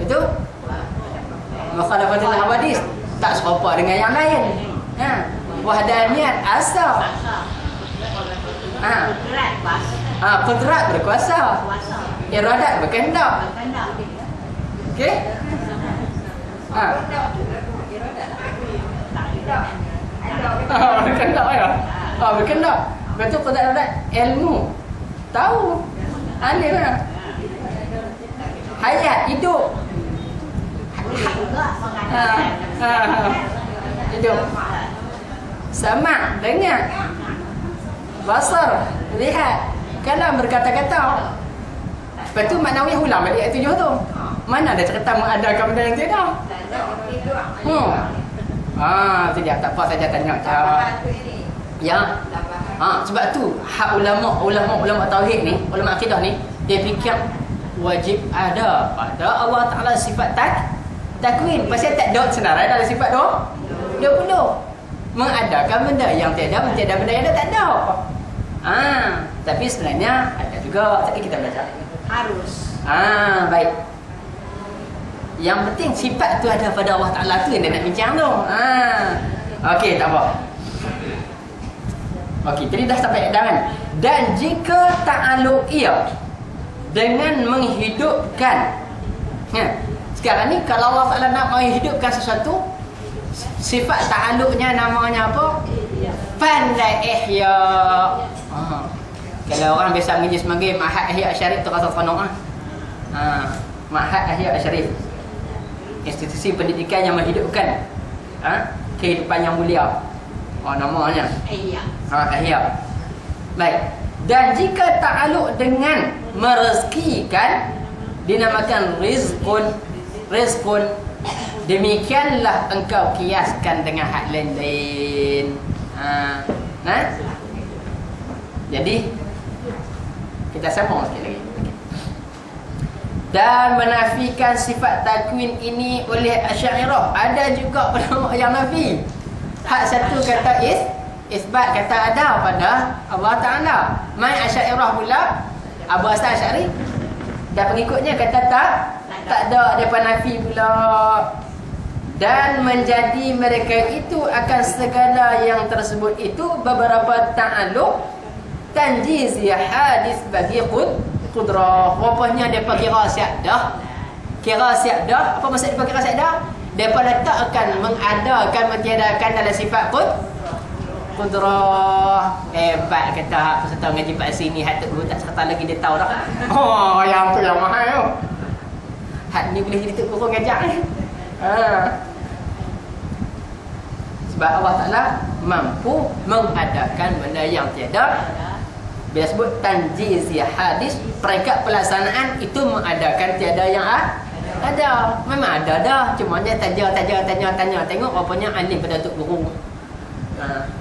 Itu mukhalafatul hawadis, tak serupa dengan yang lain. Wahdaniyat asal. Qudrat berkuasa. Iradat berkehendak. Okey? Berkehendak ya. Berkehendak. Betul qudrat ilmu. Tahu. Alim lah. Hayat hidup. Hidup. Sama dengar. Basar lihat. Kalam berkata-kata. Lepas tu maknawi ulang balik ayat 7 tu. Mana ada cerita mengadakan benda yang tidak? Tu dia. Tak apa saja tanya. Ya. Sebab tu hak ulama tauhid ni, ulama akidah ni, dia fikir wajib ada pada Allah Taala sifat takwin. Pasal tak ada senarai dalam sifat 20. Mengadakan benda yang tiada, mentiada benda yang tak ada. Tapi sebenarnya ada juga. Tadi kita belajar. Harus. Baik. Yang penting sifat tu ada pada Allah Taala tu yang dia nak bincang tu. Okey, tak apa. Okey, jadi dah sampai dah. Dan jika ta'alluq ia dengan menghidupkan. Sekarang ni kalau Allah Taala nak menghidupkan sesuatu, sifat ta'alluqnya namanya apa? Pandai ihya. Kalau orang biasa mengaji sebagai Ma'had Ihya Syarif tu rasa seronok Ma'had Ihya Syarif, institusi pendidikan yang menghidupkan kehidupan yang mulia. Namanya Ihya. Baik. Dan jika ta'alluq dengan merezekikan dinamakan rizqun. Demikianlah engkau kiaskan dengan hak lain-lain. Jadi kita sambung sikit lagi. Dan menafikan sifat takwin ini oleh Asy'ariyah. Ada juga pendapat yang nafi. Hak satu kata isbat, kata ada pada Allah Taala. Mai Asy'ariyah pula, Abu Hasan Asy'ari dan pengikutnya kata tak ada, depa nafi pula. Dan menjadi mereka itu akan segala yang tersebut itu beberapa ta'alluq tanjiz ya hadis bagi qudrah. Rupanya depa kira siap dah. Apa maksud depa kira siap dah? Depa letakkan mengadakan, mentiadakan dalam sifat qudrah. Hebat kata peserta mengaji kat sini, hak tu tak cerita lagi dia tahu dah. Yang tu yang mahal tu. Hak ni boleh jadi tok guru ngajak ni. Sebab Allah Ta'ala mampu mengadakan benda yang tiada. Bila sebut tanjiz ya hadis, peringkat pelaksanaan itu mengadakan tiada yang ada. Memang ada dah, cuma dia tanya. Tengok rupanya alim pada tok guru.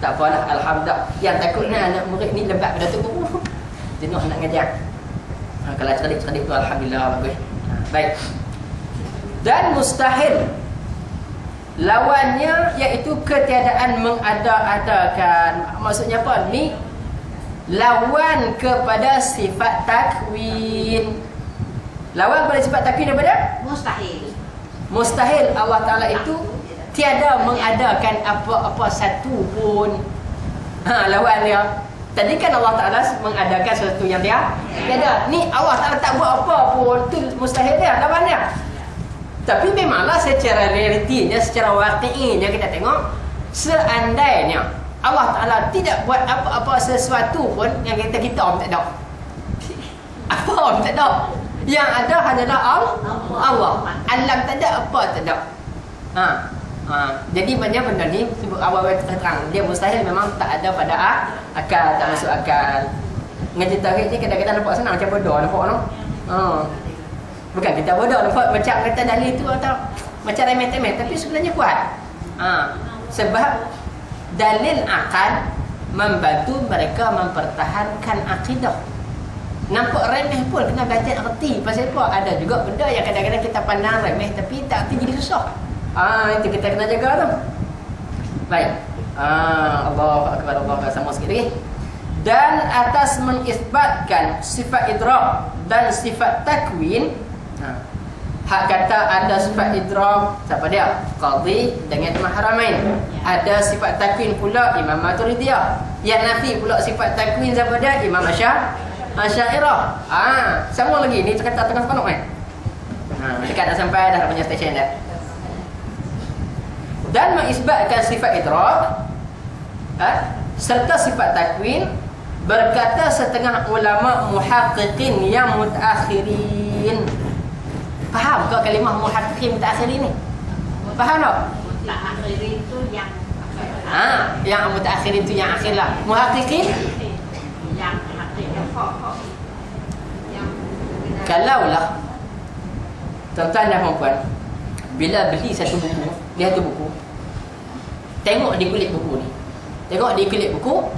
Tak apalah, alhamdulillah. Yang takutnya anak murid ni lebat pada tok guru. Jenuh nak ngajar. Kalau cerdik tu alhamdulillah bagus. Baik. Dan mustahil, lawannya iaitu ketiadaan mengada-adakan. Maksudnya apa? Ni lawan kepada sifat takwin. Lawan kepada sifat takwin daripada mustahil. Allah Ta'ala itu tiada mengadakan apa-apa satu pun. Lawan dia. Tadi kan Allah Ta'ala mengadakan sesuatu yang tiada. Ni Allah Ta'ala tak buat apa pun. Itu mustahil dia, lawan dia. Tapi memanglah secara realitinya, secara waqi'inya kita tengok, seandainya Allah Ta'ala tidak buat apa-apa sesuatu pun, yang kita om tak ada. Apa om tak ada? Yang ada hanyalah Allah. Alam tak ada, apa tak ada. Jadi banyak benda ni sebut awal terang, dia mustahil, memang tak ada pada akal, tak masuk akal. Ngaji tauhid ni kadang-kadang nampak senang, macam bodoh nampak no. Bukan kita bodoh nampak macam kata dalil tu atau macam remeh-temeh, tapi sebenarnya kuat. Sebab dalil akal membantu mereka mempertahankan akidah. Nampak remeh pun kena belajar erti. Pasal apa? Ada juga benda yang kadang-kadang kita pandang remeh tapi tak erti jadi susah. Itu kita kena jaga tu. Baik. Allahu akbar, Allahu akbar, sama sikit lagi. Dan atas mengisbatkan sifat idrak dan sifat takwin, Hak kata ada sifat idrak, siapa dia? Qadhi dengan Imam Haramain. Ada sifat takwin pula Imam Maturidiyah. Yang nafi pula sifat takwin siapa dia? Imam Asy'ariyah. Sama lagi ni kata tengah separuh kan. Dekat dah sampai dah punya stesen dah. Dan mengisbatkan sifat idrak serta sifat takwin, berkata setengah ulama muhaqqiqin yang mutaakhirin. Faham ke kalimah muhaqqiqin mutaakhirin ni? Faham tak? Mutaakhirin tu yang yang mutaakhirin tu yang akhir lah. Muhaqqiqin yang akhir yang kalaulah tuan-tuan dan puan-puan bila beli satu buku, dia satu buku, tengok di kulit buku ni. Tengok di kulit buku,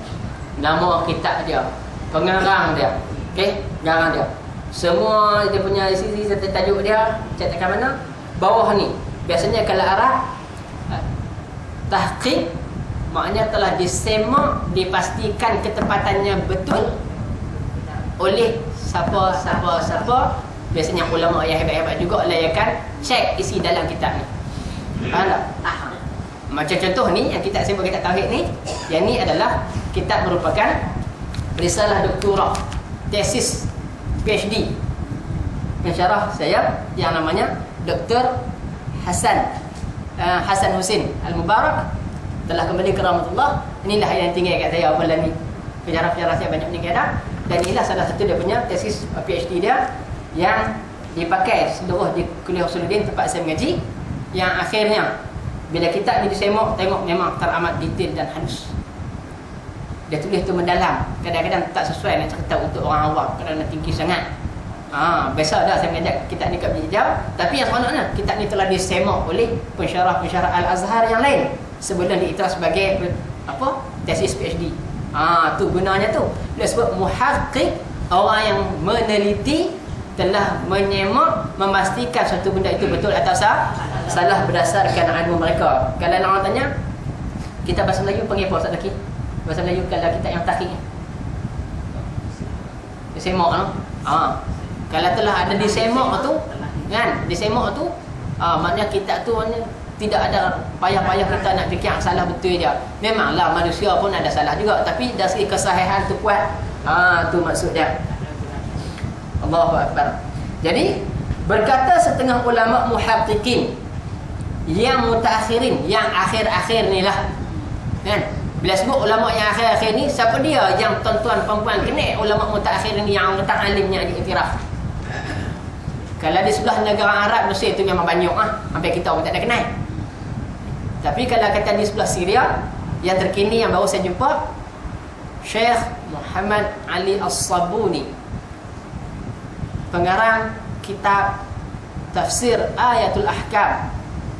nama kitab dia, pengarang dia, okey, pengarang dia. Semua dia punya isi tajuk dia, cetakan mana? Bawah ni. Biasanya kalau Arab tahqiq maknanya telah disemak, dipastikan ketepatannya betul oleh siapa. Biasanya ulama yang hebat-hebat juga lah yang akan cek isi dalam kitab ni. Faham tak? Macam contoh ni, yang kitab sebut kitab tauhid ni, yang ni adalah kitab merupakan risalah doktorah, tesis PhD pensyarah saya yang namanya Dr. Hasan Husin Al-Mubarak, telah kembali ke rahmatullah. Inilah yang tinggal kat saya bulan ni. Pensyarah-pensyarah saya banyak meninggal dah. Dan inilah salah satu dia punya tesis PhD dia yang dipakai seluruh di Kuliah Usuluddin tempat saya mengaji, yang akhirnya bila kitab ni disemak, tengok memang teramat detail dan halus. Dia tulis tu mendalam, kadang-kadang tak sesuai dengan cerita untuk orang awam kerana tinggi sangat. Biasa dah saya mengajar kitab ni kat Bijau, tapi yang sebenarnya kitab ni telah disemak oleh pensyarah-pensyarah Al-Azhar yang lain sebelum diiktiraf sebagai tesis PhD. Tu gunanya tu. Dia sebut muhaqqiq, orang yang meneliti, telah menyemak, memastikan satu benda itu betul atau salah berdasarkan ilmu mereka. Kalau orang tanya, kita bahasa Melayu panggil apa Ustaz Zaki? Bahasa Melayu kalau kita yang tahqiq ni, disemak no? Kalau telah ada disemak tu kan, disemak tu maknanya kitab tu tidak ada payah-payah kita nak fikir yang salah betul dia. Memanglah manusia pun ada salah juga, tapi dari segi kesahihan tu kuat. Tu maksud dia. Allahu Akbar. Jadi berkata setengah ulama muhaqqiqin yang mutaakhirin, yang akhir-akhir ni lah kan. Bila sebut ulama yang akhir-akhir ni, siapa dia yang tuan-tuan perempuan kenal ulama mutaakhirin yang letak alimnya diiktiraf? Kalau di sebelah negara Arab, Mesir tu memang banyak sampai kita pun tak ada kenal. Tapi kalau kata di sebelah Syria, yang terkini yang baru saya jumpa, Syekh Muhammad Ali As-Sabuni, pengarang kitab tafsir Ayatul Ahkam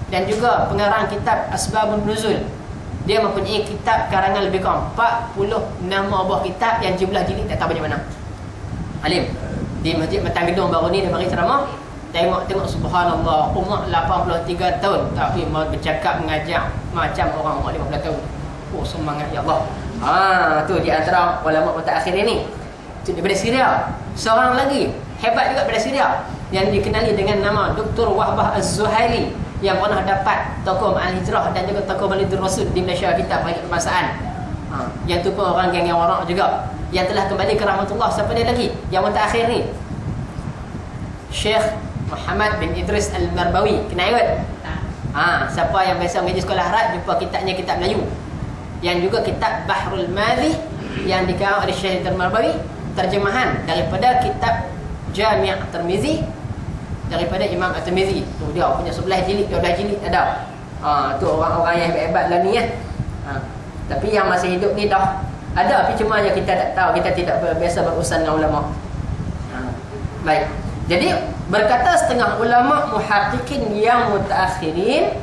dan juga pengarang kitab Asbabun Nuzul. Dia mempunyai kitab karangan lebih kurang 46 buah kitab yang jumlah jilid tak tahu macam mana. Alim di Masjid Matang Gedung baru ni dia bagi ceramah. Tengok subhanallah, umur 83 tahun tapi mau bercakap mengajar macam orang umur 50 tahun. Oh, semangat ya Allah. Tu di antara ulama mutaakhir ni. Itu daripada Syria. Seorang lagi hebat juga daripada Syria yang dikenali dengan nama Dr. Wahbah Az-Zuhaili, yang pernah dapat tokoh Al-Hijrah dan juga tokoh Malidur Rasul di Malaysia kita bagi kebangsaan. Yang tu pun orang yang warak juga, yang telah kembali ke rahmatullah. Siapa dia lagi yang mutaakhir ni? Syekh Muhammad bin Idris Al-Marbawi. Kenal kot? Siapa yang biasa mengaji sekolah Arab jumpa kitabnya, kitab Melayu, yang juga kitab Bahrul Madhi yang dikarang oleh Syekh Al-Marbawi, terjemahan daripada kitab Jami' At-Tirmizi daripada Imam At-Tirmizi. Tu dia punya 11 jilid, 12 jilid ada. Tu orang-orang yang hebat-hebat lah ni Tapi yang masih hidup ni dah ada, tapi cuma yang kita tak tahu, kita tidak biasa berurusan dengan ulama. Baik. Jadi berkata setengah ulama muhaqqiqin yang mutaakhirin,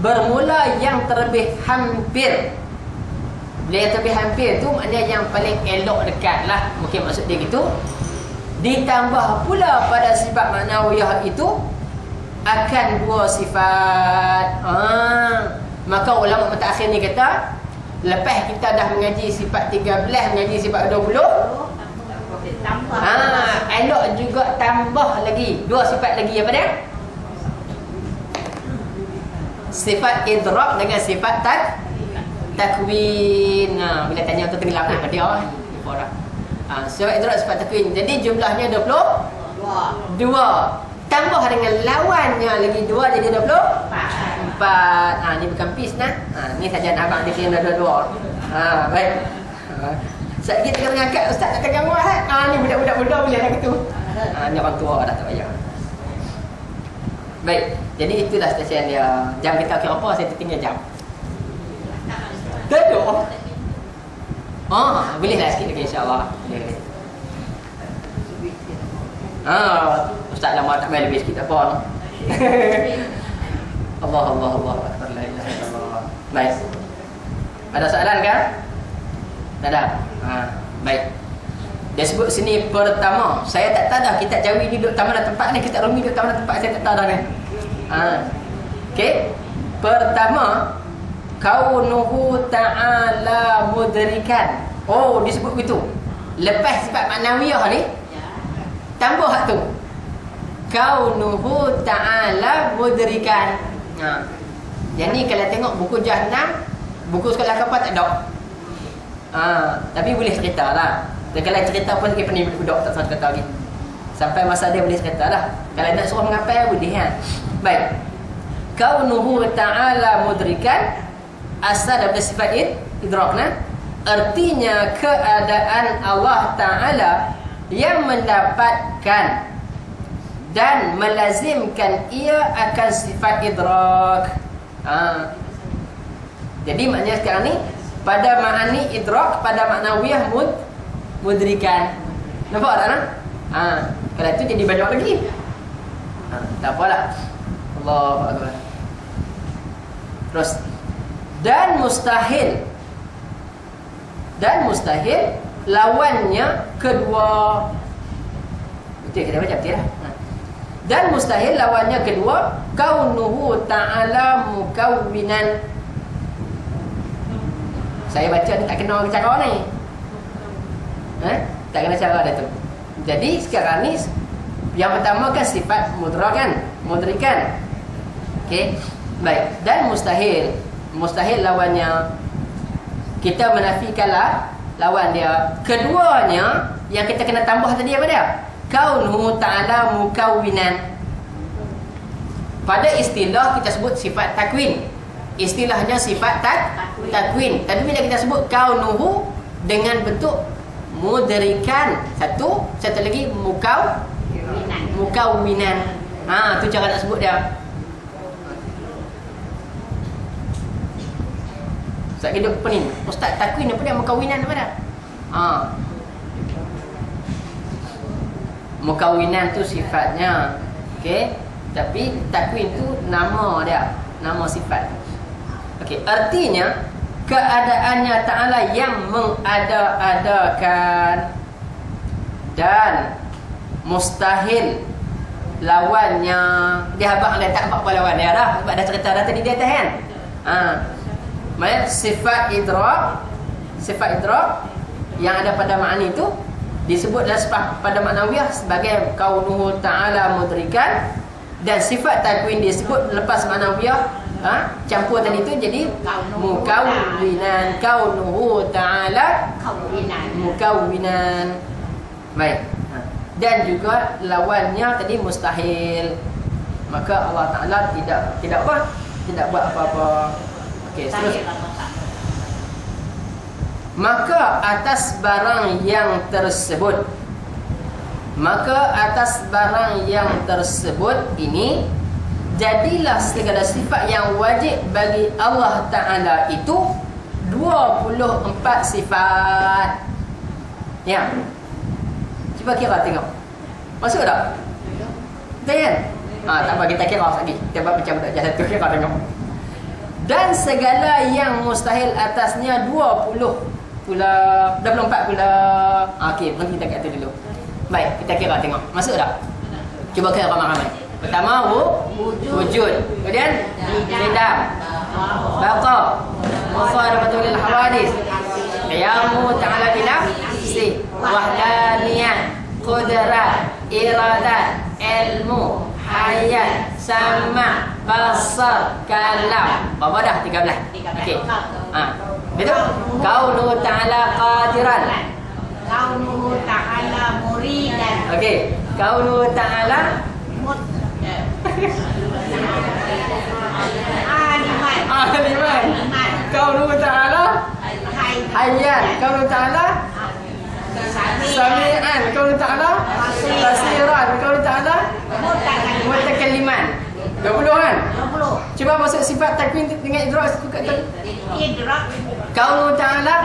bermula yang terlebih hampir. Bila yang terlebih hampir tu maknanya yang paling elok dekat lah, mungkin maksud dia gitu. Ditambah pula pada sifat ma'nawiyah itu akan dua sifat. Maka ulama mutaakhir ni kata, lepas kita dah mengaji sifat 13, mengaji sifat 20, elok juga tambah lagi dua sifat lagi. Apa dia? sifat idrak dengan sifat takwin. Bila tanya tu tenggelam ke dia orang. Sifat idrak sifat takwin. Jadi jumlahnya 22. Tambah dengan lawannya lagi 2 jadi 24. Ni bukan pis nah. Ni saja abang dia kena 22. Baik. Sekali kita ngangkat ustaz nak tegang buat. Ni budak-budak muda boleh dah gitu. Ni orang tua dah tak payah. Baik. Jadi itulah stesen dia. Jam kita kira apa saya tertinggal jam. Gaduh. Boleh lah sikit lagi insya-Allah. Ustaz lama tak main lebih sikit apa. Allah akbar, la ilaha illallah. Baik. Ada soalan kan? Tak ada. Baik. Dia sebut sini pertama, saya tak tahu dah kita Jawi ni duduk taman tempat ni, kita Rumi duduk taman tempat, saya tak tahu dah ni. Okey. Pertama, kaunuhu ta'ala mudrikan. Disebut begitu. Lepas sifat maknawiyah ni, tambah hak tu. Kaunuhu ta'ala mudrikan. Yang ni kalau tengok buku Jahannam, buku sekolah kapal tak ada. Tapi boleh cerita lah. Dan kalau cerita pun kita pening budak tak salah cerita lagi. Sampai masa dia boleh cerita lah. Kalau nak suruh mengapai boleh kan. Baik. Kaunuhu ta'ala mudrikan, asal daripada sifat idrakna, artinya keadaan Allah Ta'ala yang mendapatkan dan melazimkan ia akan sifat idrak. Jadi maknanya sekarang ni pada makna ni idrak, pada makna wiyah mudrikan. Nampak tak nak? Kalau itu jadi banyak lagi. Tak apalah. Allahu akbar. Terus dan mustahil lawannya kedua. Betul kita baca betul lah. Dan mustahil lawannya kedua, kaunuhu ta'ala mukawwinan. Saya baca ni tak kena cara ni. Tak kena cara dia tu. Jadi sekarang ni yang pertama kan sifat mudrikan. Okey. Baik. Dan mustahil lawannya, kita menafikanlah lawan dia. Keduanya yang kita kena tambah tadi apa dia? Kaunuhu ta'ala mukawwinan. Pada istilah kita sebut sifat takwin. Istilahnya sifat takwin. Tapi bila kita sebut kaunuhu dengan bentuk mudrikan, satu lagi mukawwinan. Tu cara nak sebut dia. Ustaz hidup apa ni? Ustaz takwin apa dia? Mukawwinan apa dia? Mukawwinan tu sifatnya. Okey. Tapi takwin tu nama dia, nama sifat. Okey, artinya keadaannya Ta'ala yang mengada-adakan dan mustahil lawannya. Dia abang dah tak apa lawan dia dah, sebab dah cerita dah tadi di atas kan. Maksudnya sifat idrak yang ada pada makna itu disebut pada makna wiyah sebagai kaunuhu ta'ala mudrikan, dan sifat takwin disebut lepas makna wiyah campur tadi itu jadi mukawwinan. Kaunuhu ta'ala mukawwinan. Baik. Dan juga lawannya tadi mustahil. Maka Allah Ta'ala tidak buat apa-apa. Okey, terus. Maka atas barang yang tersebut ini jadilah segala sifat yang wajib bagi Allah Ta'ala itu 24 sifat. Ya. Cuba kira tengok. Masuk tak? Betul kan? Tak apa, kita kira lagi. Kita buat macam budak jalan tu, kira tengok. Dan segala yang mustahil atasnya 24 pula. Okey, berhenti kita kat tu dulu. Baik, kita kira tengok. Masuk tak? Cuba kira ramai-ramai. Pertama, wujud. Kemudian qidam, baqa, mukhalafatul lil hawadis, qiyamu ta'ala bi nafsi, wahdaniyah, qudrah, iradah, ilmu, hayat, sama, basar, kalam. Berapa dah? 13. Okey. Betul? Qauluhu ta'ala qadiran. Qauluhu ta'ala muridan. Okey. Qauluhu ta'ala aliman. Qauluhu ta'ala hayyan. Qauluhu ta'ala sami'an. Qauluhu ta'ala basiran. Qauluhu ta'ala mutakalliman. 20 kan? 20. Cuba masuk sifat takwin dengan idrak. Idrak. Qauluhu ta'ala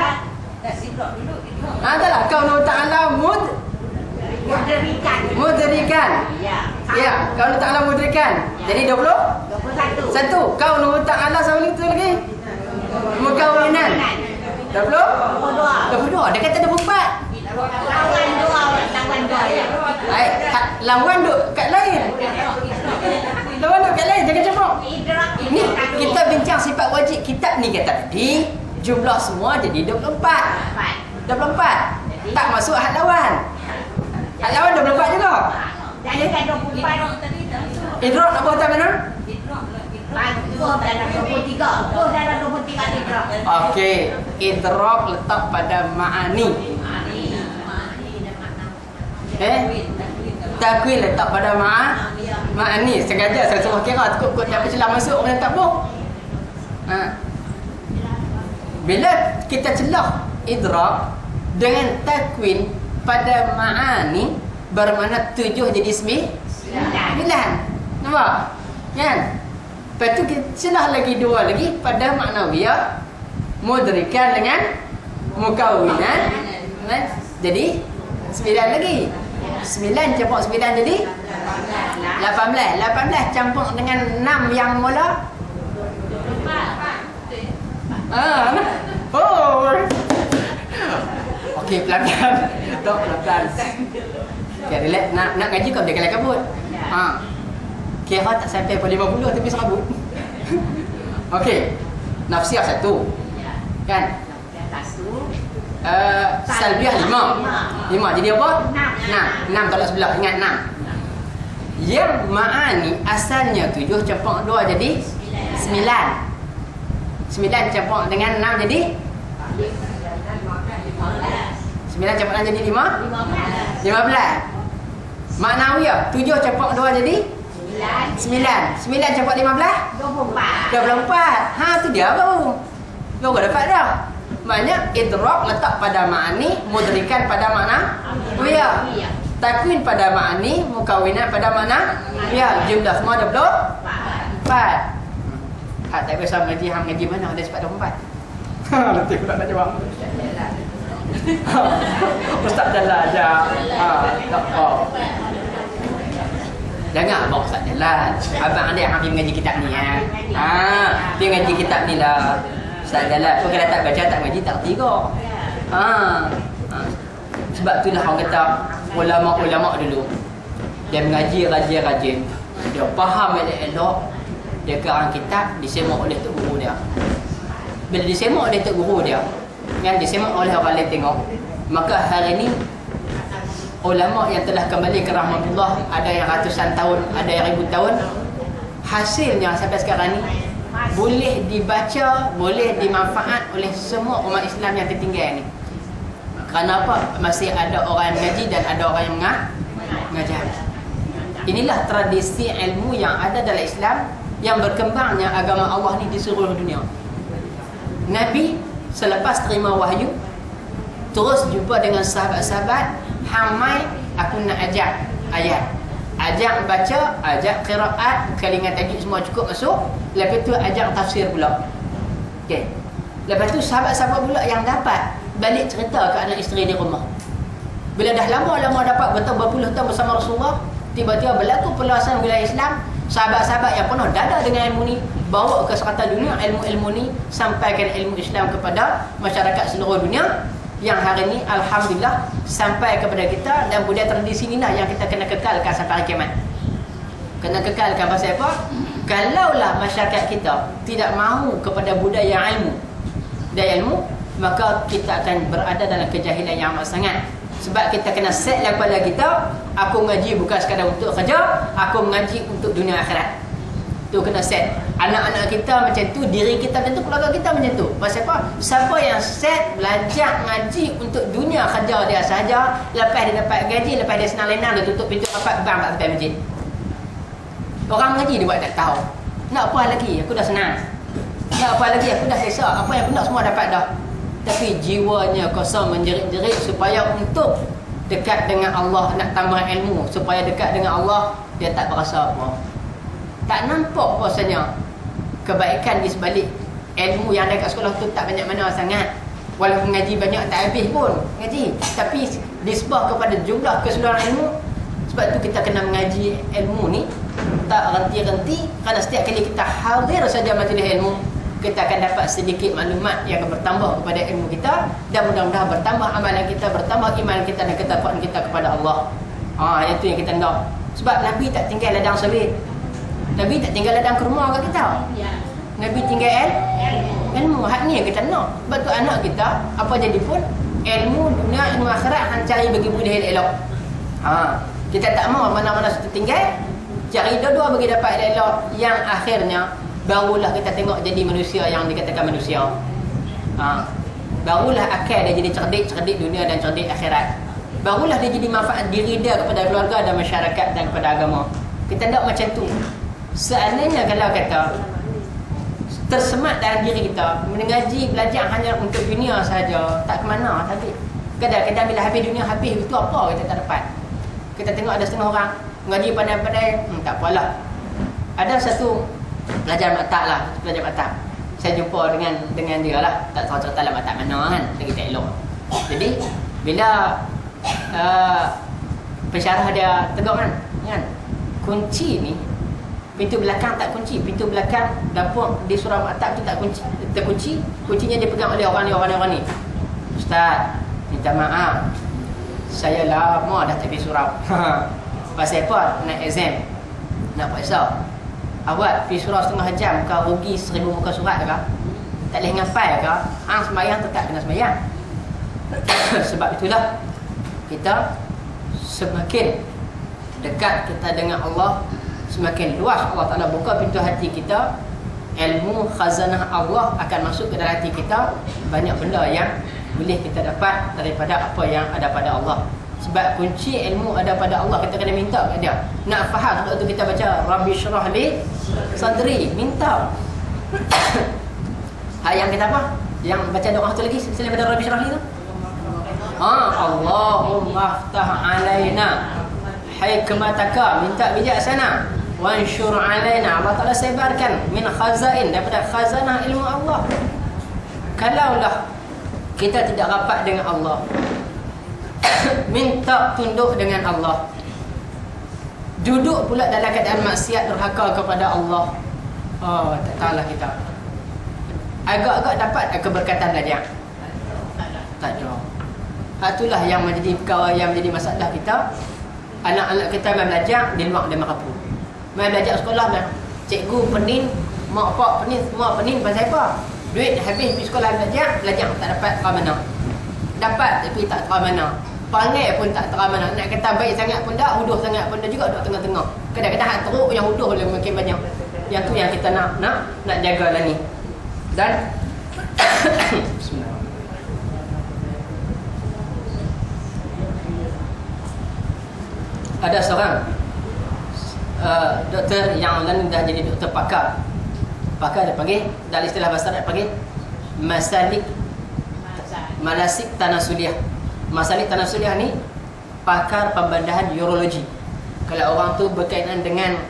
adalah qauluhu ta'ala Mudrikan. mudrikan. Ya, qauluhu ta'ala mudrikan. Jadi 20. 21. Satu. Qauluhu ta'ala sama itu lagi. Mukawinan. 20. 22. Dia kata 24. Lawan dua ya. Lawan duk kat lain. Lawan duk kat lain. Jangan cepat. Idrak. Ni kita bincang sifat wajib. Kitab ni kata tadi jumlah semua jadi 24. 24. Tak masuk had lawan. Had lawan 24 juga. Jadi kan 24. Idrak nak buat tak mana? Tuh dalam 23. Tuh dalam 23 idrak. Okey. Idrak letak pada ma'ani. Takwil letak pada ma'ani. Sengaja saya suruh kira takut tak celah masuk orang tak boh. Bila kita celah idrak dengan takwin pada ma'ani bermakna 7 jadi 9. Nampak? Kan? Lepas tu kita celah lagi 2 lagi pada maknawiyah mudrikan dengan mukawinan. Jadi 9 lagi. 9 campur 9 jadi 18. 18 campur dengan 6 yang mula. Okey, pelan-pelan. Tok pelan-pelan. Okey, relax. Nak ngaji kau dia kalah kabut. Kira tak sampai pun 50 tapi serabut. Okey. Nafsiyah 1. Kan? Salbiah 5. 5 jadi apa? 6 tolak sebelah. Ingat 6. Yang ma'ani asalnya 7 campur 2 jadi 9. 9 campur dengan 6 jadi 9 campur 6 jadi 15. Maknawiyah 7 campur 2 jadi 9 campur 15 24. Tu dia baru. Baru dapat dah. Maknanya idrak letak pada ma'ani, mudrikan pada makna ya. Takwin pada ma'ani, mukawinan pada makna ya. Jumlah semua 24. Hak tak biasa mengaji, hang mengaji mana ada sifat 24. Nanti aku nak jawab. Ustaz jalan aja. Tak apa. Jangan abang Ustaz jalan. Abang ada yang habis mengaji kitab ni ya. Dia mengaji kitab ni lah. Ustaz jalan. Kau kalau tak baca tak mengaji tak erti kau. Sebab itulah orang kata ulama-ulama dulu dia mengaji rajin-rajin. Dia faham elok-elok. Dia karang kitab disemak oleh tok guru dia. Bila disemak oleh tok guru dia, yang disemak oleh orang lain tengok, maka hari ini ulama yang telah kembali ke rahmatullah, ada yang ratusan tahun, ada yang ribu tahun, hasilnya sampai sekarang ni boleh dibaca, boleh dimanfaat oleh semua umat Islam yang tertinggal ni. Kerana apa? Masih ada orang yang mengaji dan ada orang yang mengajar. Inilah tradisi ilmu yang ada dalam Islam, yang berkembangnya agama Allah ni di seluruh dunia. Nabi selepas terima wahyu terus jumpa dengan sahabat-sahabat, "Hamai, aku nak ajak ayat. Ajak baca, ajak qiraat, kalingan tajwid semua cukup masuk. Lepas tu ajak tafsir pula." Okey. Lepas tu sahabat-sahabat pula yang dapat balik cerita ke anak isteri di rumah. Bila dah lama-lama dapat berpuluh tahun bersama Rasulullah, tiba-tiba berlaku perluasan wilayah Islam. Sahabat-sahabat yang penuh dada dengan ilmu ni bawa ke serata dunia ilmu-ilmu ni, sampaikan ilmu Islam kepada masyarakat seluruh dunia, yang hari ni alhamdulillah sampai kepada kita. Dan budaya tradisi inilah yang kita kena kekalkan sampai hari kiamat. Kena kekalkan pasal apa? Kalaulah masyarakat kita tidak mahu kepada budaya ilmu dan ilmu, maka kita akan berada dalam kejahilan yang amat sangat. Sebab kita kena set kepala kita, aku mengaji bukan sekadar untuk kerja, aku mengaji untuk dunia akhirat. Tu kena set. Anak-anak kita macam tu, diri kita macam tu, keluarga kita macam tu. Pasal apa? Siapa yang set belajar ngaji untuk dunia kerja dia sahaja, lepas dia dapat gaji, lepas dia senang lenang, dia tutup pintu rapat, bang tak sampai masjid. Orang ngaji dia buat tak tahu. Nak apa lagi? Aku dah senang. Nak apa lagi? Aku dah selesa. Apa yang aku nak semua dapat dah. Tapi jiwanya kosong menjerit-jerit supaya untuk dekat dengan Allah, nak tambah ilmu supaya dekat dengan Allah, dia tak berasa apa. Tak nampak bahasanya kebaikan di sebalik ilmu yang ada kat sekolah tu tak banyak mana sangat. Walaupun ngaji banyak tak habis pun ngaji, tapi disebab kepada jumlah keseluruhan ilmu. Sebab tu kita kena mengaji ilmu ni tak henti-henti, kerana setiap kali kita hadir saja majlis ilmu, kita akan dapat sedikit maklumat yang akan bertambah kepada ilmu kita, dan mudah-mudahan bertambah amalan kita, bertambah iman kita dan ketakwaan kita kepada Allah. Itu yang kita nak. Sebab Nabi tak tinggal ladang sawit, Nabi tak tinggal ladang kurma kat kita. Nabi tinggal ilmu. Hak ni yang kita nak. Sebab tu anak kita apa jadi pun ilmu dunia, ilmu akhirat, hang cari bagi budi elok. Kita tak mau mana-mana sudah tinggal, cari dua-dua bagi dapat elok, yang akhirnya barulah kita tengok jadi manusia yang dikatakan manusia. Barulah akal dia jadi cerdik dunia dan cerdik akhirat. Barulah dia jadi manfaat diri dia kepada keluarga dan masyarakat dan kepada agama. Kita tak macam tu. Seandainya kalau kata tersemat dalam diri kita mengaji, belajar hanya untuk dunia saja, tak ke mana tadi. Kadang-kadang bila habis dunia, habis itu apa kita tak dapat. Kita tengok ada setengah orang mengaji pandai-pandai, tak apalah. Ada satu pelajar maktab lah, pelajar maktab. Saya jumpa dengan dia lah, tak tahu cerita dalam maktab mana kan, lagi tak elok. Jadi bila pensyarah dia tegur kan, kunci ni pintu belakang tak kunci, pintu belakang dapur di surau maktab tu tak kunci, terkunci, kuncinya dipegang oleh orang ni. Ustaz, minta maaf, saya lama dah tak pergi surau. Pasal apa? Nak exam, nak periksa. Awak pergi surau setengah jam ke, rugi 1000 muka surat ke, tak boleh ngafal ke, sembahyang tetap kena sembahyang. Sebab itulah kita semakin dekat kita dengan Allah, semakin luas Allah Ta'ala buka pintu hati kita, ilmu khazanah Allah akan masuk ke dalam hati kita. Banyak benda yang boleh kita dapat daripada apa yang ada pada Allah. Sebab kunci ilmu ada pada Allah, kita kena minta pada dia. Nak faham, sebab tu kita baca Rabbi syrah li sadri, minta. Yang kita apa? Yang baca doa tu lagi selain pada Rabbi syrah li tu, Allahumma aftah alaina hikmataka, minta bijaksana, wansyur alaina, Allah Ta'ala sebarkan min khazain, daripada khazanah ilmu Allah. Kalaulah kita tidak rapat dengan Allah, minta tunduk dengan Allah, duduk pula dalam keadaan maksiat derhaka kepada Allah, tak tahulah kita agak-agak dapat keberkatan belajar. Tak ada. Itulah yang menjadi perkara yang menjadi masalah kita. Anak-anak kita main belajar di luar dia makapu. Main belajar sekolah dah, cikgu pening, mak pak pening, semua pening. Pasal apa? Duit habis pergi sekolah belajar tak dapat terang mana. Dapat tapi tak terang mana. Panggil pun tak terang mana. Nak kata baik sangat pun tak, huduh sangat pun tak juga, duduk tengah-tengah. Kadang-kadang hak teruk yang huduh boleh makin banyak. Yang tu yang kita nak jaga lah ni. Dan bismillah. Ada seorang doktor yang lain dah jadi doktor pakar dia panggil, dalam istilah bahasa Arab panggil Manasik Tanasuliah. Masalik Tanasuliah ni pakar pembedahan urologi. Kalau orang tu berkaitan dengan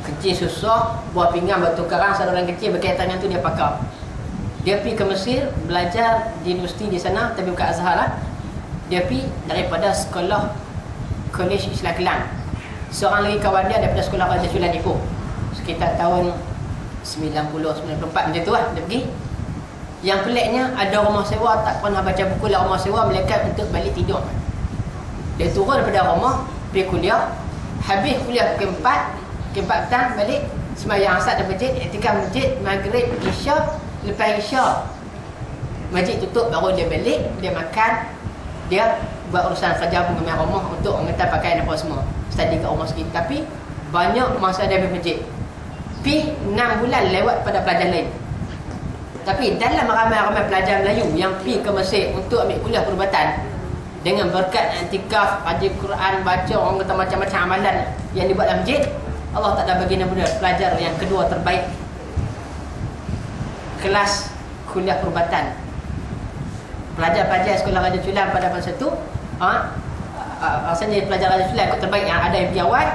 kencing susah, buah pinggang, batu karang, saluran kecil berkaitan dengan tu, dia pakar. Dia pergi ke Mesir belajar di universiti di sana, tapi bukan Azhar lah. Dia pergi daripada sekolah Kolej Islam Kelang. Seorang lagi kawan dia daripada sekolah Raja Sulan Ipoh, sekitar tahun 90-94 macam tu lah dia pergi. Yang peliknya, ada rumah sewa, tak pernah baca buku lah rumah sewa, melekat untuk balik tidur. Dia turun daripada rumah, pergi kuliah. Habis kuliah pukul 4 petang, balik sembahyang asar di masjid, iktikaf masjid, maghrib, isya. Lepas isya masjid tutup, baru dia balik, dia makan, dia buat urusan kerja pengemas rumah untuk mengetar pakaian apa semua, study kat rumah sikit. Tapi banyak masa dia pergi masjid. Pi 6 bulan lewat pada pelajar lain. Tapi dalam ramai-ramai pelajar Melayu yang pi ke Mesir untuk ambil kuliah perubatan, dengan berkat i'tikaf, haji Quran, baca, orang kata macam-macam amalan yang dibuat dalam masjid, Allah Ta'ala bagi nama pelajar yang kedua terbaik kelas kuliah perubatan. Pelajar-pelajar sekolah Raja Chulan pada masa itu, rasanya pelajar Raja Chulan terbaik yang ada yang pergi awal.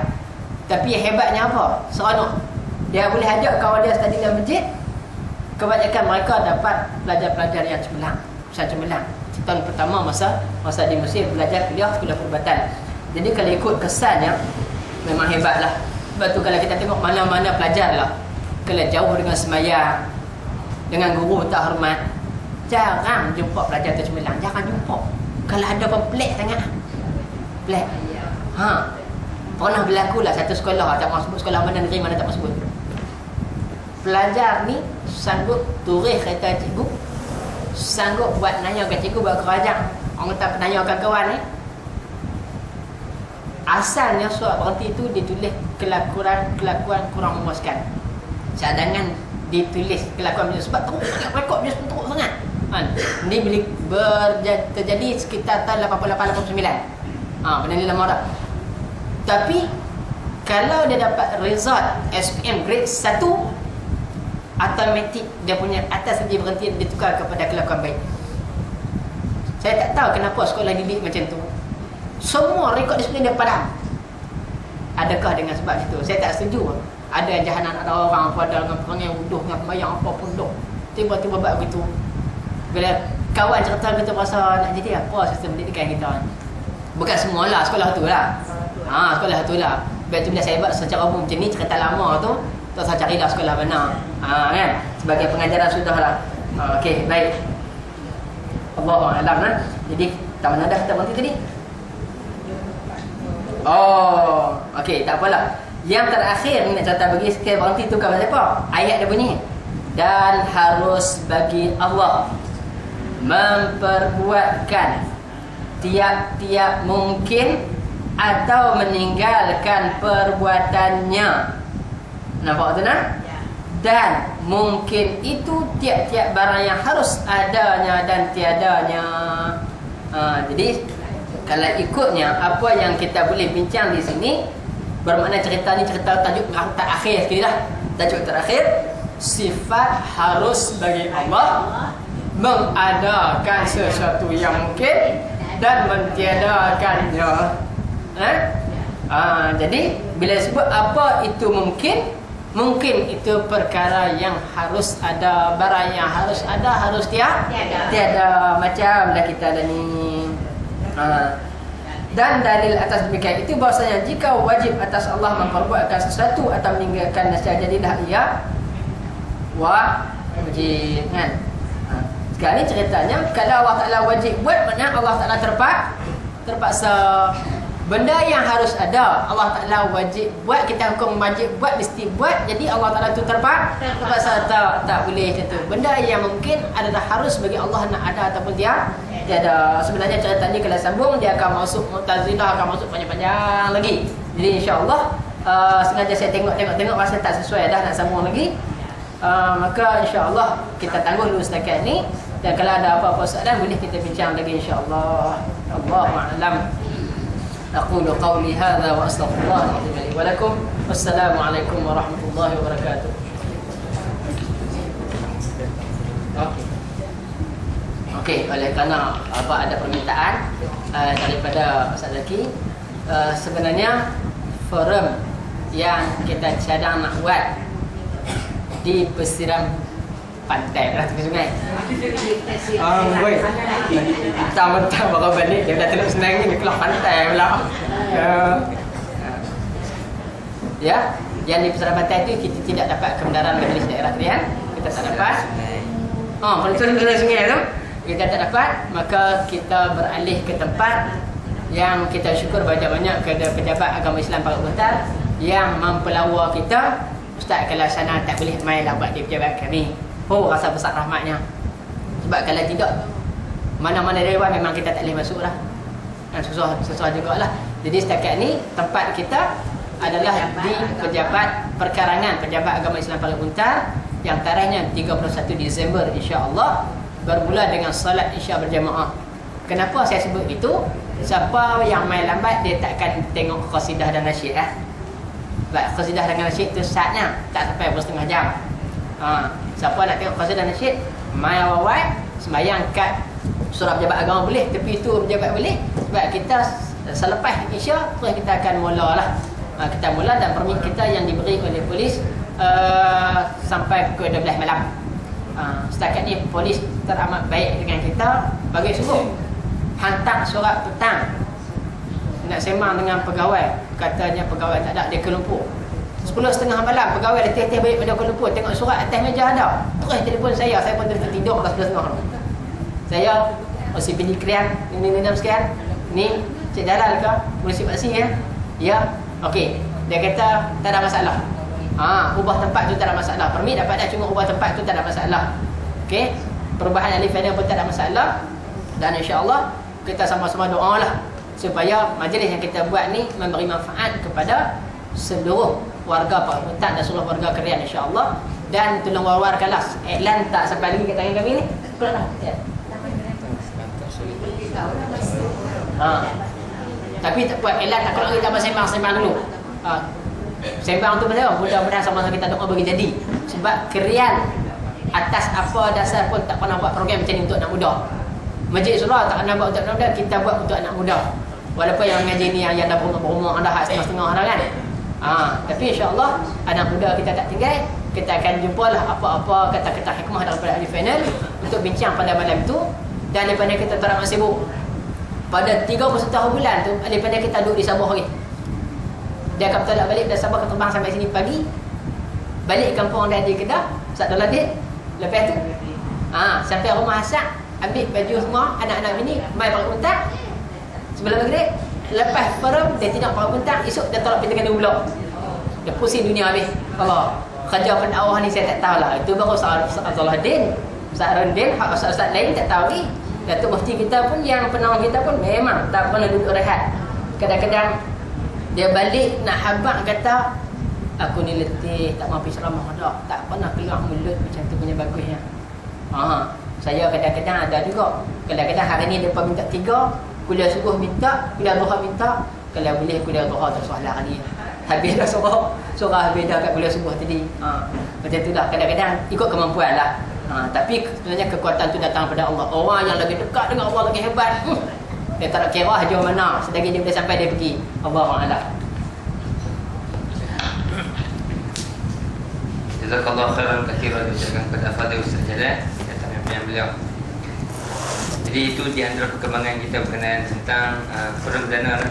Tapi hebatnya apa? Seronok. Dia boleh ajak kawan dia study dalam masjid. Kebanyakan mereka dapat pelajar-pelajar yang cemerlang. Tahun pertama masa di Mesir belajar kuliah sekolah perubatan. Jadi kalau ikut kesannya memang hebatlah. Sebab tu kalau kita tengok mana-mana pelajar lah, kalau jauh dengan semayang, dengan guru tak hormat, jarang jumpa pelajar tu cemerlang. Jarang jumpa. Kalau ada pun pelik sangat. Pelik. Pernah berlaku lah satu sekolah, tak mahu sebut sekolah mana, negeri mana tak mahu sebut. Pelajar ni sanggup turis kereta cikgu, sanggup buat nanya ke cikgu, buat kerajang. Orang tak nanya ke kawan ni. Asalnya surat berhenti itu ditulis kelakuan kurang memuaskan. Cadangan ditulis kelakuan macam, sebab teruk sangat rekod dia teruk sangat. Ini bila terjadi sekitar tahun 88-89. Benda ni lama dah. Tapi kalau dia dapat result SPM grade 1, automatik dia punya atas saja berhenti ditukar kepada kelakuan baik. Saya tak tahu kenapa sekolah didik macam tu. Semua rekod disiplin dia padam. Adakah dengan sebab itu? Saya tak setuju. Ada yang jahanan, ada orang pada dengan perangai wuduh, dengan sembahyang apa pun dah. Tiba-tiba buat begitu. Bila kawan cerita kita rasa nak jadi apa sistem pendidikan kita. Bukan semualah sekolah tu lah. Sekolah tu lah. Sebab tu bila saya buat secara umum macam ni, cerita lama tu, tak saya carilah sekolah mana. Kan? Sebagai pengajaran sudahlah. Okey, baik. Allahu a'lam lah. Jadi, tak mana dah kita berhenti tadi? Okey, tak apalah. Yang terakhir nak cerita bagi sekali berhenti tu kata apa? Ayat dia bunyi. Dan harus bagi Allah memperbuatkan tiap-tiap mungkin atau meninggalkan perbuatannya. Nampak tu nak? Dan mungkin itu tiap-tiap barang yang harus adanya dan tiadanya. Jadi kalau ikutnya apa yang kita boleh bincang di sini, bermakna cerita ni cerita tajuk terakhir sekali lah. Tajuk terakhir, sifat harus bagi Allah mengadakan sesuatu yang mungkin dan mentiadakannya. Jadi bila sebut apa itu mungkin itu perkara yang harus ada, barang yang harus ada, harus tiada. Macam dah kita ada ni. Dan dalil atas demikian itu bahasanya jika wajib atas Allah memperbuatkan sesuatu atau meninggalkan nescaya jadilah ia wajib, kan? Sekarang ni ceritanya kalau Allah Ta'ala wajib buat, maknanya Allah Ta'ala terpaksa. Benda yang harus ada Allah Ta'ala wajib buat, kita hukum wajib buat, mesti buat. Jadi Allah Ta'ala tu terpaksa tak boleh macam tu. Benda yang mungkin adalah harus bagi Allah nak ada ataupun tiada. Sebenarnya cerita ni kalau sambung dia akan masuk Mu'tazilah, akan masuk panjang-panjang lagi. Jadi insya-Allah sengaja saya tengok rasa tak sesuai dah nak sambung lagi. Maka insya-Allah kita tangguh dulu setakat ni, dan kalau ada apa-apa soalan boleh kita bincang lagi insya-Allah. Allahu a'lam. أقول قولي هذا وأستغفر الله العظيم لي ولكم والسلام عليكم ورحمة الله وبركاته. Okey, oleh kerana ada permintaan daripada Ustaz Zaki, sebenarnya forum yang kita cadang nak buat di pesiram pantai belah tepi sungai. Baik. Mentang-mentang baru balik dia dah Teluk Senang ni keluar pantai pula. Ya, yang di pesisir pantai tu kita tidak dapat kebenaran majlis daerah Krian. Kita tak dapat. Pesisir sungai tu kita tak dapat, maka kita beralih ke tempat yang kita syukur banyak-banyak kepada pejabat agama Islam Pakat Buhtar yang mempelawa kita. Ustaz kalau sana tak boleh main lah buat di pejabat kami. Rasa besar rahmatnya. Sebab kalau tidak, mana-mana dewan memang kita tak boleh masuk lah. Dan susah jugalah. Jadi setakat ni tempat kita adalah di Pejabat Perkarangan Pejabat Agama Islam Paling Untar yang tarikhnya 31 Disember insya-Allah, bermula dengan salat Isya berjamaah. Kenapa saya sebut itu? Siapa yang main lambat dia takkan tengok qasidah dan nasyid qasidah dengan nasyid tu saatnya tak sampai bersetengah jam. Siapa nak tengok qasidah dan nasyid mai awal sembahyang kat surah Pejabat Agama boleh, tepi tu pejabat boleh, sebab kita selepas Isya terus kita akan mulalah. Kita mula dan permit kita yang diberi oleh polis sampai ke 12 malam. Setakat ni polis teramat baik dengan kita. Bagi suruh hantar surat petang nak sembang dengan pegawai, katanya pegawai tak ada, dia ke Lumpur. 10:30 malam pegawai letih-letih balik pada Kuala Lumpur, tengok surat atas meja ada, terus telefon saya pun tertidur kat 11:30. Saya OCP di Krian ni sekian ni Cik Jalal ke polisi paksi ya? Ya, okey. Dia kata tak ada masalah. Ubah tempat tu tak ada masalah. Permit dapat dah, cuma ubah tempat tu tak ada masalah. Okey. Perubahan alif dan pun tak ada masalah. Dan insya-Allah kita sama-sama doalah supaya majlis yang kita buat ni memberi manfaat kepada seluruh warga Pak Hutan dan seluruh warga Krian insya-Allah. Dan tolong wawarkanlah iklan tak sampai lagi kat tangan kami ni. Keluarlah. Ya. Tapi tak buat iklan tak, kalau kita sembang dulu. Sembang tu pasal mudah-mudahan sama-sama kita doa bagi jadi. Sebab Krian atas apa dasar pun tak pernah buat program macam ni untuk anak muda. Masjid Surah tak pernah buat untuk anak muda, kita buat untuk anak muda. Walaupun yang mengaji ni yang dah berumur dah setengah-setengah dah kan. Tapi insya-Allah anak muda kita tak tinggal. Kita akan jumpalah apa-apa kata-kata hikmah daripada ahli panel untuk bincang pada malam tu. Dan daripada kita teramat sibuk pada 31 bulan tu, daripada kita duduk di Sabah lagi. Dia akan bertolak balik dari Sabah, terbang sampai sini pagi, balik kampung dia di Kedah, Ustaz Doladir. Lepas tu sampai rumah Hasan, ambil baju semua, anak-anak bini mai pakai puntang sebelum maghrib. Lepas perum dia tidak pakai puntang, esok dia tolak pergi dengan pula. Dia pusing dunia habis. Allah, kerja pendakwah ni saya tak tahu lah. Itu baru Ustaz Doladir, Ustaz Rondin, Ustaz lain tak tahu ni. Datuk Mufti kita pun, yang penolong kita pun memang tak pernah duduk rehat. Kadang-kadang dia balik nak habaq kata, aku ni letih, tak mampu ceramah dah, tak pernah keluar mulut macam tu punya bagusnya. Saya kadang-kadang ada juga. Kadang-kadang hari ni depa minta 3, kuliah subuh minta, kuliah duha minta, kalau boleh kuliah duha tak soalan hari ni. Habis dah surah habis dah kat kuliah subuh tadi. Macam tu dah, kadang-kadang ikut kemampuan lah. Tapi sebenarnya kekuatan tu datang pada Allah. Orang yang lagi dekat dengan Allah lagi hebat. Dia tak kira jauh mana, sedangkan dia boleh sampai dia pergi. Allahu a'lam. Jazakallahu khairan katsiran ucapkan kepada Fadil Ustaz Jalal atas yang beliau. Jadi itu di antara perkembangan kita berkenaan tentang forum perdana.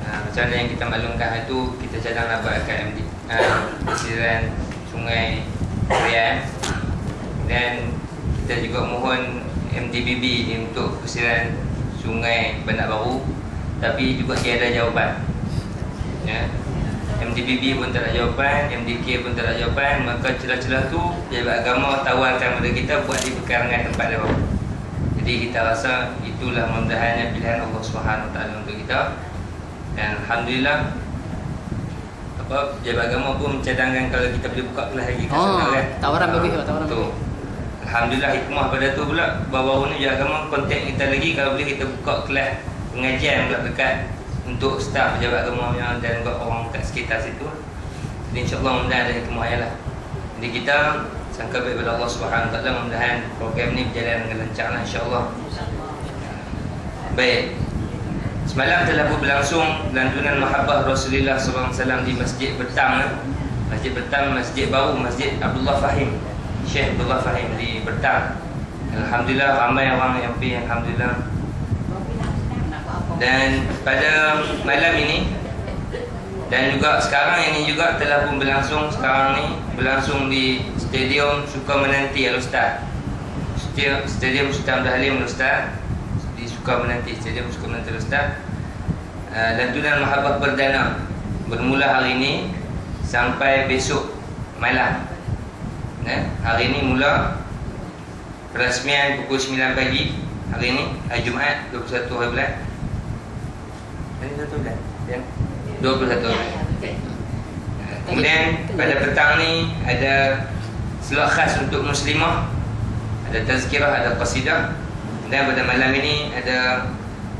Macam mana yang kita maklumkan itu, kita cadang nak buat kat MD pesisir Sungai Krian. Dan kita juga mohon MDBB untuk pesisir Sungai Bandar Baru, tapi juga tiada jawapan. Ya. MDBB pun tak ada jawapan, MDK pun tak ada jawapan. Maka celah-celah tu Pejabat Agama tawarkan kepada kita buat di perkarangan tempat dia. Jadi kita rasa itulah mudah-mudahan pilihan Allah Subhanahu Wa Taala untuk kita. Dan alhamdulillah Pejabat Agama pun mencadangkan kalau kita boleh buka kelas lagi kat sana kan. Tawaran bagus, tawaran bagus. Alhamdulillah hikmah pada tu pula, baru-baru ni Pejabat Agama kontak kita lagi kalau boleh kita buka kelas pengajian pula dekat untuk staf Pejabat Agama dan buat orang kat sekitar situ. Jadi insya-Allah mudah-mudahan ada hikmah lah. Jadi kita sangka baik kepada Allah Subhanahu Wa Taala, mudah-mudahan program ni berjalan dengan lancar lah insya-Allah. Baik. Semalam telah berlangsung lantunan mahabbah Rasulullah SAW di Masjid Bertam. Masjid Bertam, masjid baru, Masjid Abdullah Fahim, Syekh Abdullah Fahim di Bertam. Alhamdulillah ramai orang yang pergi, alhamdulillah. Dan pada malam ini dan juga sekarang ini juga telah pun berlangsung, sekarang ni berlangsung di Stadium Sukamananti Al-Ustaz, Stadium Sultan Abdul Halim Al-Ustaz di Sukamananti, Stadium Sukamananti Al-Ustaz. Lantunan mahabbah perdana bermula hari ini sampai besok malam. Hari ini mula perasmian pukul 9 pagi. Hari ini hari Jumaat 21 hari bulan. Hari 21 bulan. 21 bulan. Kemudian pada petang ni ada slot khas untuk muslimah, ada tazkirah, ada qasidah. Dan pada malam ini ada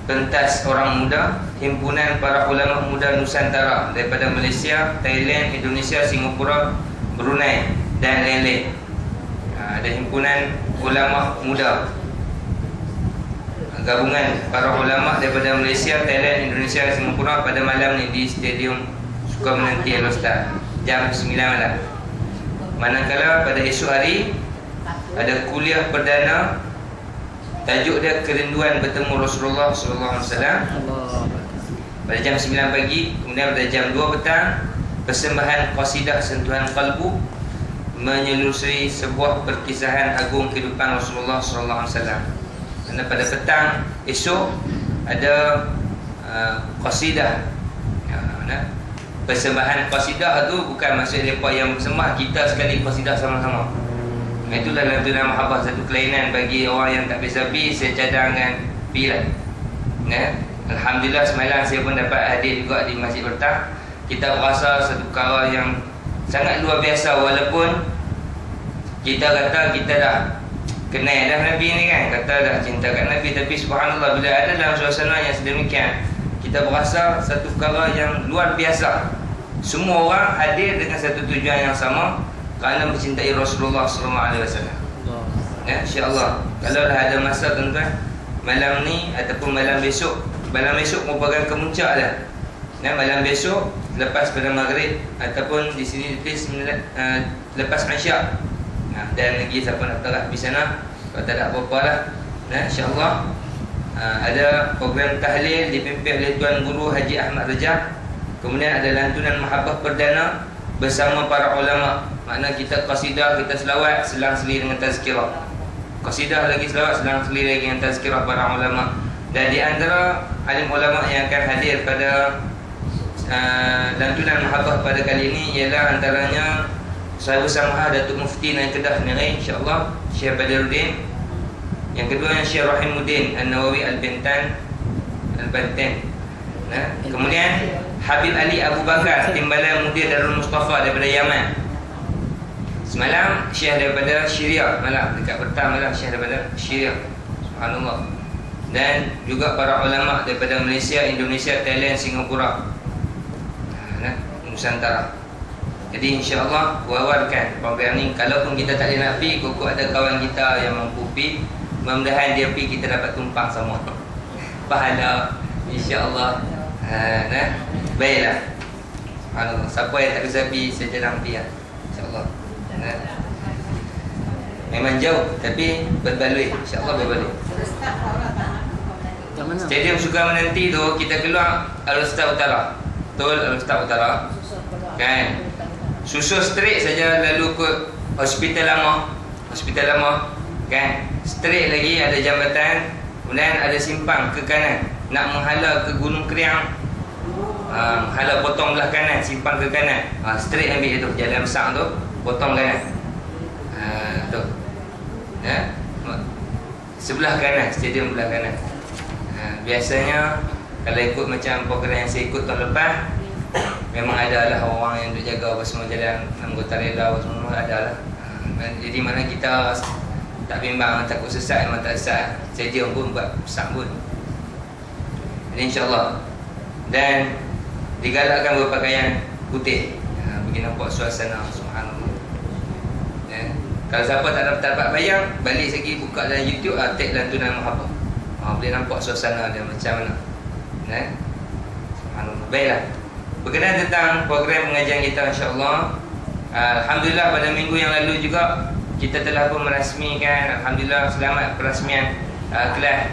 pentas orang muda, himpunan para ulama muda Nusantara daripada Malaysia, Thailand, Indonesia, Singapura, Brunei dan lain-lain. Ada himpunan ulama muda, gabungan para ulama daripada Malaysia, Thailand, Indonesia, Singapura pada malam ni di Stadium Sukarmenanti Al-Ustaz jam 9 malam. Manakala pada esok hari ada kuliah perdana, tajuk dia kerinduan bertemu Rasulullah sallallahu alaihi wasallam pada jam 9 pagi. Kemudian pada jam 2 petang persembahan qasidah sentuhan kalbu menyelusuri sebuah perkisahan agung kehidupan Rasulullah sallallahu alaihi wasallam. Dan pada petang esok ada qasidah. Persembahan qasidah tu bukan maksud mereka yang bersembah, kita sekali qasidah sama-sama. Itulah lantunan mahabbah, satu kelainan bagi orang yang tak biasa pi, saya cadangkan pi lah. Alhamdulillah semalam saya pun dapat hadir juga di Masjid Bertah. Kita rasa satu perkara yang sangat luar biasa, walaupun kita kata kita dah kenal dah Nabi ni kan, kata dah cinta kat Nabi, tapi subhanallah bila ada dalam suasana yang sedemikian, kita berasa satu perkara yang luar biasa. Semua orang hadir dengan satu tujuan yang sama, kerana mencintai Rasulullah SAW. InsyaAllah kalau dah ada masa tuan-tuan, malam ni ataupun malam besok merupakan kemuncak dah. Malam besok lepas pada maghrib ataupun di sini ditulis lepas Isyak. Dan lagi siapa nak terap di sana, kalau tak ada apa-apa lah. InsyaAllah ada program tahlil dipimpin oleh Tuan Guru Haji Ahmad Rajab. Kemudian ada lantunan mahabbah perdana bersama para ulama. Makna kita qasidah, kita selawat, selang-seli dengan tazkirah. Qasidah lagi selawat, selang-seli lagi dengan tazkirah para ulama. Dan di antara alim ulama yang akan hadir pada lantunan mahabbah pada kali ini ialah antaranya Sahabat Samha Datuk Mufti Naik Kedah Nirai, insyaAllah Syekh Badiruddin. Yang kedua yang Syekh Rahimuddin An-Nawawi Al-Bantan. Kemudian Habib Ali Abu Bakar, Timbalan Mudir Darul Mustafa daripada Yaman. Semalam Syekh daripada Syria, malam dekat petang malam Syekh daripada Syria. Subhanallah. Dan juga para ulama daripada Malaysia, Indonesia, Thailand, Singapura, Nusantara. Jadi insya-Allah wawarkan program ni. Kalaupun kita tak ada nak pergi, kok ada kawan kita yang mampu pergi, mudah-mudahan dia pergi, kita dapat tumpang sama pahala insya-Allah. Baiklah. Subhanallah. Siapa yang tak bisa pergi, saya jarang pergi lah. InsyaAllah. Memang jauh, tapi berbaloi. InsyaAllah berbaloi. Stadium Sukarmenanti tu kita keluar Al-Ustaz Utara. Betul, Al-Ustaz Utara kan? Susul straight saja lalu ke hospital lama kan? Straight lagi ada jambatan, kemudian ada simpang ke kanan nak menghala ke Gunung Kriang. Hala potong belah kanan, simpang ke kanan. Straight ambil itu jalan besar tu, potong kanan. Tu. Sebelah kanan, stadium belah kanan. Biasanya kalau ikut macam program yang saya ikut tahun lepas, memang ada lah orang yang duk jaga apa semua jalan, anggota rela apa semua ada lah. Jadi mana kita tak bimbang, takut sesat, memang tak sesat. Stadium pun buat besar pun. Jadi insyaAllah. Dan digalakkan berpakaian putih, bagi nampak suasana. Subhanallah. Kalau siapa tak dapat bayang, balik lagi buka dalam YouTube, tag lantunan mahabbah. Boleh nampak suasana dia macam mana. Subhanallah. Baiklah. Berkenaan tentang program pengajian kita insya-Allah, alhamdulillah pada minggu yang lalu juga kita telah pun merasmikan, alhamdulillah selamat perasmian kelas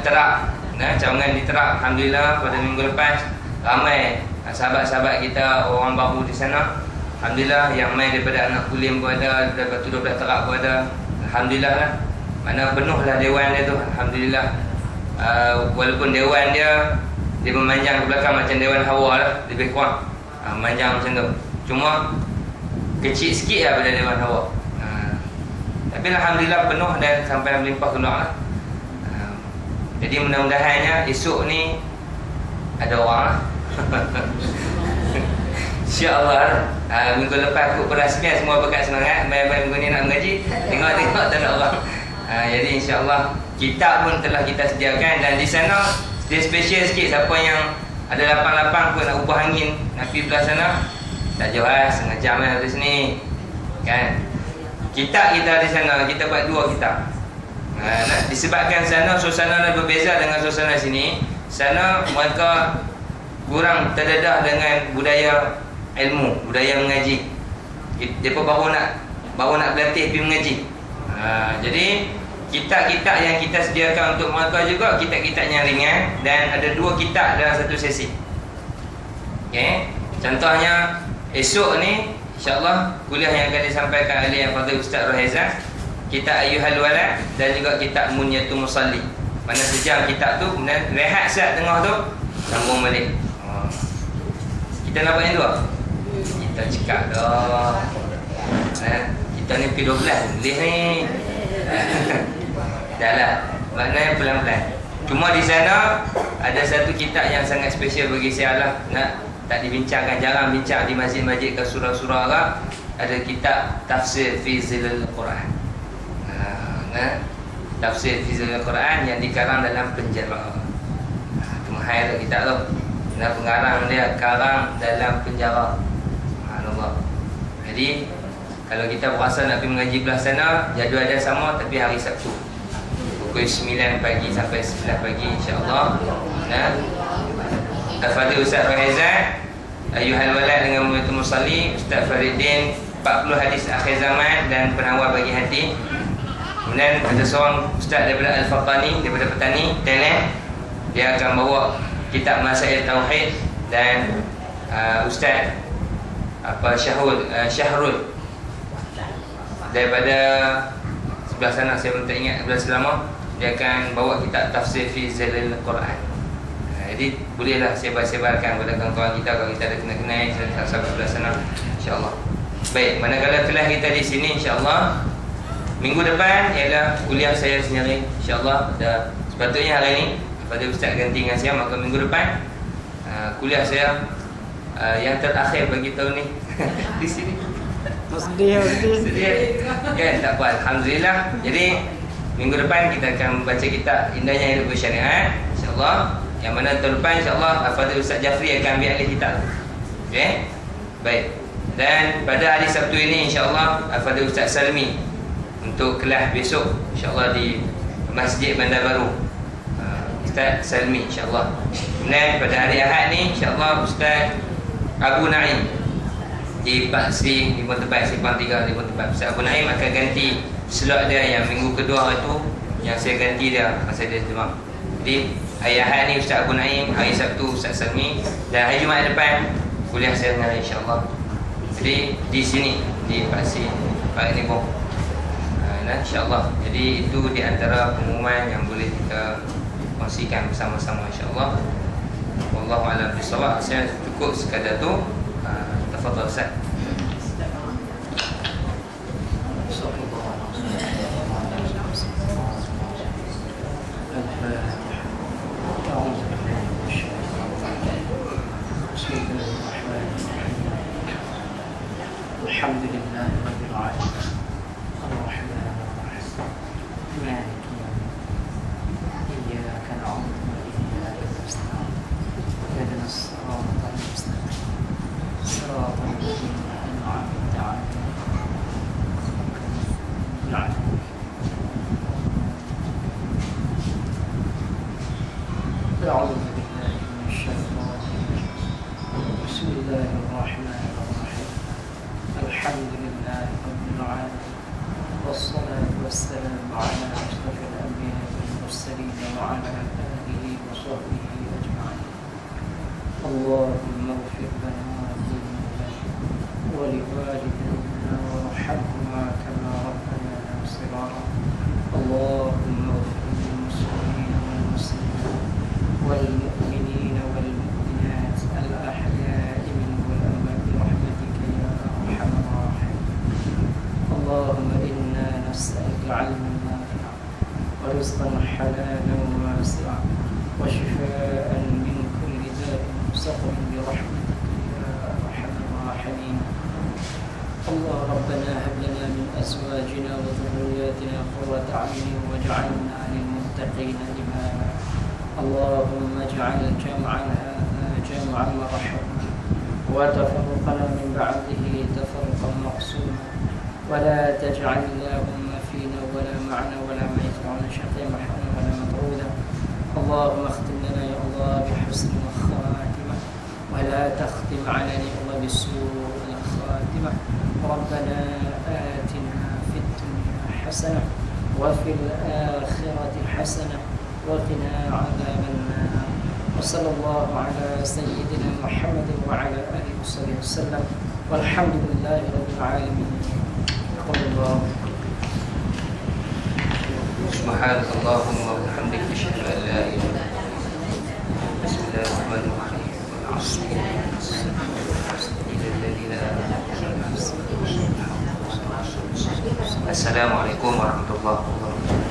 terak, cawangan di terak. Alhamdulillah pada minggu lepas ramai sahabat-sahabat kita, orang baru di sana. Alhamdulillah yang main daripada anak kulim pun ada, daripada 12 terak pun ada. Alhamdulillah lah. Mana penuhlah dewan dia tu. Alhamdulillah. Walaupun dewan dia memanjang ke belakang macam Dewan Hawa lah, lebih kurang manjang macam tu. Cuma kecil sikit lah pada Dewan Hawa. Tapi alhamdulillah penuh dan sampai melimpah keluar lah. Jadi mudah-mudahannya esok ni ada orang lah. InsyaAllah minggu lepas aku perasmian semua berkat semangat. Minggu ni nak mengaji. Tengok-tengok tak ada orang. Jadi insyaAllah kitab pun telah kita sediakan. Dan di sana dia special sikit. Siapa yang ada lapang-lapang pun nak ubah angin, nak pergi belah sana, tak jauh setengah jam dari sini kan. Kitab kita di sana, kita buat 2 kitab. Disebabkan sana suasana berbeza dengan suasana sini. Sana mereka kurang terdedah dengan budaya ilmu, budaya mengaji. Mereka baru nak berlatih pergi mengaji. Jadi kitab-kitab yang kita sediakan untuk mereka juga kitab-kitab yang ringan. Dan ada 2 kitab dalam satu sesi. Okay. Contohnya esok ni InsyaAllah kuliah yang akan disampaikan oleh Fadil Ustaz Rohaizan, kitab Ayyuhal Walad dan juga kitab Munyatul Musalli. Mana sejam kitab tu, kemudian rehat saat tengah tu, sambung balik. Kita nak buat yang 2? Kita cekak dah. Kita ni P12 boleh ni. Dah lah, maknanya pelan-pelan. Cuma di sana ada satu kitab yang sangat special bagi saya lah. Tak dibincangkan, jarang bincang di masjid-masjid ke surah-surah Arab. Ada kitab Tafsir fi Zilal Quran. Tafsir fi Zilal Quran yang dikarang dalam penjara. Itu mahal tak kitab tu. Dan pengarang dia karang dalam penjara. Subhanallah. Jadi kalau kita berasa nak pergi mengaji belah sana, jadual dia sama tapi hari Sabtu pukul 9 pagi sampai 11 pagi insya-Allah. Al-Fadhil Ustaz Rohaizan, Ayyuhal Walad dengan Munyatul Musalli, Ustaz Fariddin 40 hadis akhir zaman dan penawar bagi hati. Kemudian ada seorang ustaz daripada Al-Faqani, daripada Petani, Thailand. Dia akan bawa kitab Masail Tauhid. Dan Ustaz Syahrul daripada sebelah sana, saya pun tak ingat belah selama. Dia akan bawa kitab Tafsir fi Zilal Quran. Jadi bolehlah sebar-sebarkan kepada kawan-kawan kita kalau kita ada kenal-kenal sahabat belah sana insya-Allah. Baik, manakala kelas kita di sini insya-Allah minggu depan ialah kuliah saya sendiri insya-Allah. Sepatutnya hari ini pada ustaz ganti dengan saya, maka minggu depan kuliah saya yang terakhir bagi tahun ni di sini. Sedih. Kan tak apa, alhamdulillah. Jadi minggu depan kita akan baca kitab Indahnya Hidup Bersyariat insya-Allah. Yang mana tahun depan insya-Allah Al-Fadhil Ustaz Jafri akan ambil alih kitab. Okey. Baik. Dan pada hari Sabtu ini insya-Allah Al-Fadhil Ustaz Salmi untuk kelas besok insya-Allah di Masjid Bandar Baru. Ustaz Salmi insya-Allah. Kemudian pada hari Ahad ni insya-Allah Ustaz Abu Naim di Paksi, di Tempat Simpang 3 di Tempat. Ustaz Abu Naim akan ganti slot dia yang minggu kedua itu, yang saya ganti dia masa dia demam. Jadi hari Ahad ni Ustaz Abu Naim, hari Sabtu Ustaz Salmi, dan hari Jumaat depan kuliah saya dengan insya-Allah. Jadi di sini di Paksi Pak Nebo. Insya-Allah. Jadi itu di antara pengumuman yang boleh kita kongsikan bersama-sama insya-Allah. Wallahu a'lam bishawab. Saya cukup sekadar tu. Tafadhal Ustaz. Alhamdulillah rabbil alamin. Ar-Rahman ar-Rahim. Maliki yawmiddin. Iyyaka na'budu wa iyyaka nasta'in. Ihdinas siratal mustaqim. Siratal ladzina an'amta 'alaihim. أعوذ بالله من الشيطان الرجيم. بسم الله الرحمن الرحيم. الحمد لله رب العالمين، والصلاة والسلام على أشرف الأنبياء والمرسلين وعلى آله وصحبه أجمعين. اللهم اغفر لنا ذنوبنا ولوالدينا وارحمهما كما ربيانا صغارا. اللهم اغفر للمسلمين والمسلمات والمؤمنين والمؤمنات الأحياء منهم والأموات برحمتك يا أرحم الراحمين. اللهم إنا نسألك علما نافعا ورزقا حلالا واسعا وشفاء من كل داء سقم برحمتك يا أرحم الراحمين. الله ربنا هب لنا من أزواجنا وذرياتنا قرة أعين واجعلنا للمتقين إماما اللهم اجعل جمعنا هذا جمعا مرحوما وتفرقنا من بعده تفرقا مقسوما ولا تجعل اللهم فينا ولا معنا ولا معنا شقيا محروما ولا مطرودا اللهم اختم لنا يا الله بحسن الخاتمة ولا تختم علينا يا الله بسوء الخاتمة ربنا آتنا في الدنيا حسنة وفي الآخرة حسنة وقنا عذاب النار وصلى الله على سيدنا محمد وعلى آله وصحبه وسلم والحمد لله رب العالمين. قل الله سبحانك اللهم وبحمدك أشهد أن لا إله إلا أنت بسم الله الرحمن الرحيم والعصر إلى الذين آمنوا السلام عليكم ورحمة الله وبركاته.